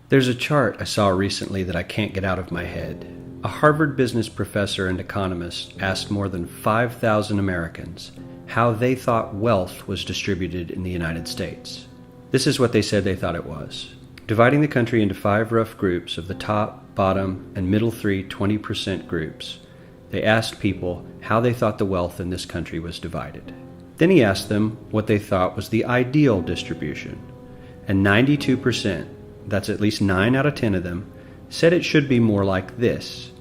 There's a chart I saw recently that I can't get out of my head. A Harvard business professor and economist asked more than 5,000 Americans how they thought wealth was distributed in the United States. This is what they said they thought it was. Dividing the country into 5 rough groups of the top, bottom, and middle 3 20% groups, they asked people how they thought the wealth in this country was divided. Then he asked them what they thought was the ideal distribution, and 92%, that's at least 9 out of 10 of them, said it should be more like this.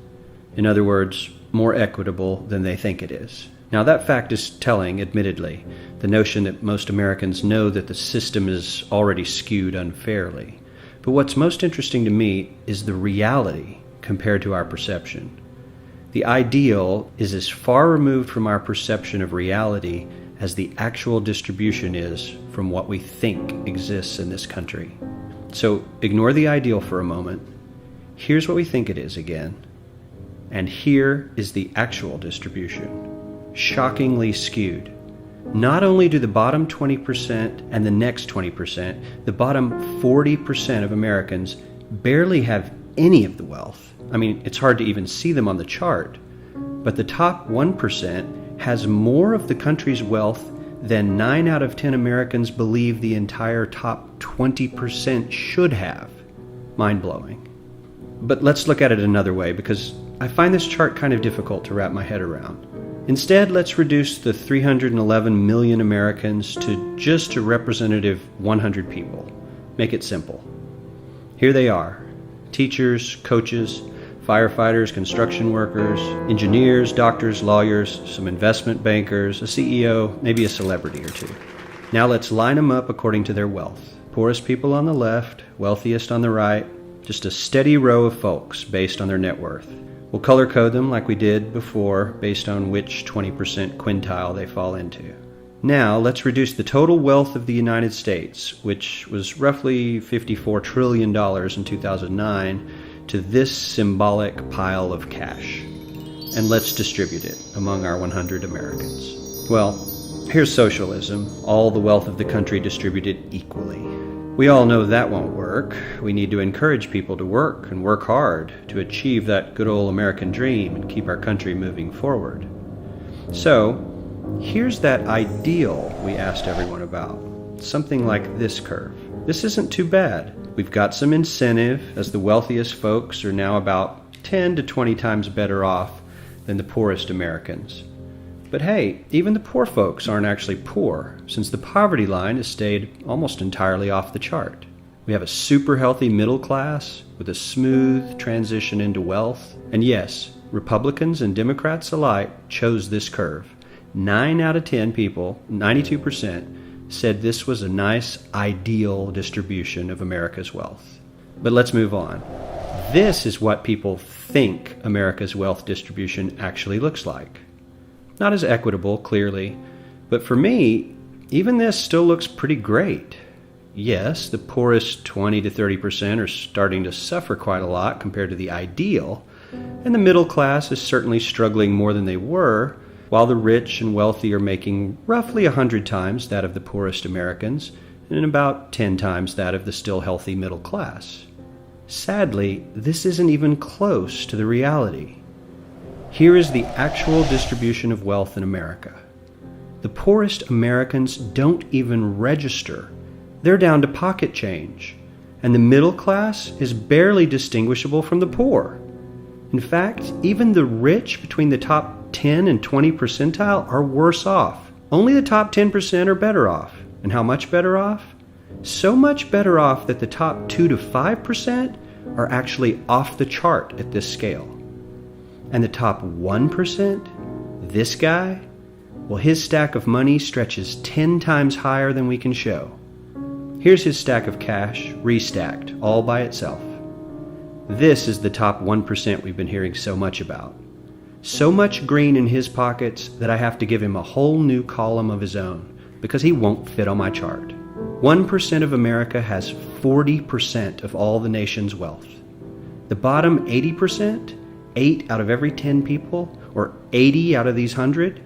In other words, more equitable than they think it is. Now that fact is telling, admittedly, the notion that most Americans know that the system is already skewed unfairly. But what's most interesting to me is the reality compared to our perception. The ideal is as far removed from our perception of reality as the actual distribution is from what we think exists in this country. So ignore the ideal for a moment. Here's what we think it is again. And here is the actual distribution. Shockingly skewed. Not only do the bottom 20% and the next 20%, the bottom 40% of Americans barely have any of the wealth. I mean, it's hard to even see them on the chart. But the top 1% has more of the country's wealth than 9 out of 10 Americans believe the entire top 20% should have. Mind-blowing. But let's look at it another way, because I find this chart kind of difficult to wrap my head around. Instead, let's reduce the 311 million Americans to just a representative 100 people. Make it simple. Here they are: teachers, coaches, firefighters, construction workers, engineers, doctors, lawyers, some investment bankers, a CEO, maybe a celebrity or two. Now let's line them up according to their wealth. Poorest people on the left, wealthiest on the right, just a steady row of folks based on their net worth. We'll color code them like we did before based on which 20% quintile they fall into. Now let's reduce the total wealth of the United States, which was roughly $54 trillion in 2009, to this symbolic pile of cash. And let's distribute it among our 100 Americans. Well, here's socialism, all the wealth of the country distributed equally. We all know that won't work. We need to encourage people to work and work hard to achieve that good old American dream and keep our country moving forward. So, here's that ideal we asked everyone about. Something like this curve. This isn't too bad. We've got some incentive, as the wealthiest folks are now about 10 to 20 times better off than the poorest Americans. But hey, even the poor folks aren't actually poor, since the poverty line has stayed almost entirely off the chart. We have a super healthy middle class with a smooth transition into wealth. And yes, Republicans and Democrats alike chose this curve. 9 out of 10 people, 92%, said this was a nice, ideal distribution of America's wealth. But let's move on. This is what people think America's wealth distribution actually looks like. Not as equitable, clearly, but for me, even this still looks pretty great. Yes, the poorest 20 to 30% are starting to suffer quite a lot compared to the ideal, and the middle class is certainly struggling more than they were, while the rich and wealthy are making roughly 100 times that of the poorest Americans and about 10 times that of the still healthy middle class. Sadly, this isn't even close to the reality. Here is the actual distribution of wealth in America. The poorest Americans don't even register. They're down to pocket change, and the middle class is barely distinguishable from the poor. In fact, even the rich between the top 10 and 20 percentile are worse off. Only the top 10% are better off. And how much better off? So much better off that the top 2 to 5% are actually off the chart at this scale. And the top 1%, this guy, well, his stack of money stretches 10 times higher than we can show. Here's his stack of cash, restacked, all by itself. This is the top 1% we've been hearing so much about. So much green in his pockets that I have to give him a whole new column of his own, because he won't fit on my chart. 1% of America has 40% of all the nation's wealth. The bottom 80%, 8 out of every 10 people, or 80 out of these 100,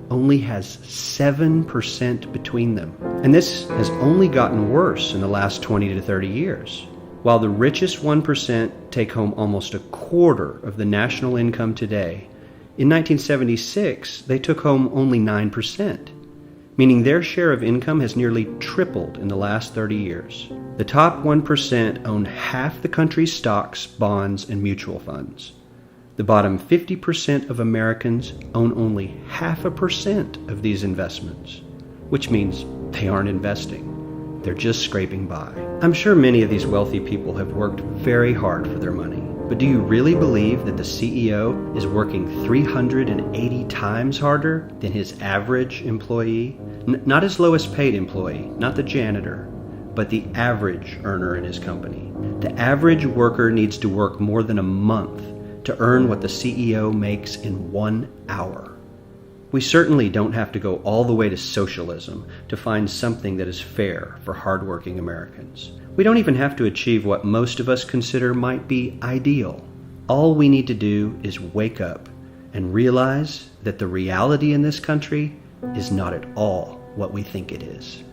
only has 7% between them. And this has only gotten worse in the last 20 to 30 years. While the richest 1% take home almost a quarter of the national income today, in 1976 they took home only 9%, meaning their share of income has nearly tripled in the last 30 years. The top 1% own half the country's stocks, bonds, and mutual funds. The bottom 50% of Americans own only 0.5% of these investments, which means they aren't investing. They're just scraping by. I'm sure many of these wealthy people have worked very hard for their money, but do you really believe that the CEO is working 380 times harder than his average employee? Not his lowest paid employee, not the janitor, but the average earner in his company. The average worker needs to work more than a month to earn what the CEO makes in 1 hour. We certainly don't have to go all the way to socialism to find something that is fair for hardworking Americans. We don't even have to achieve what most of us consider might be ideal. All we need to do is wake up and realize that the reality in this country is not at all what we think it is.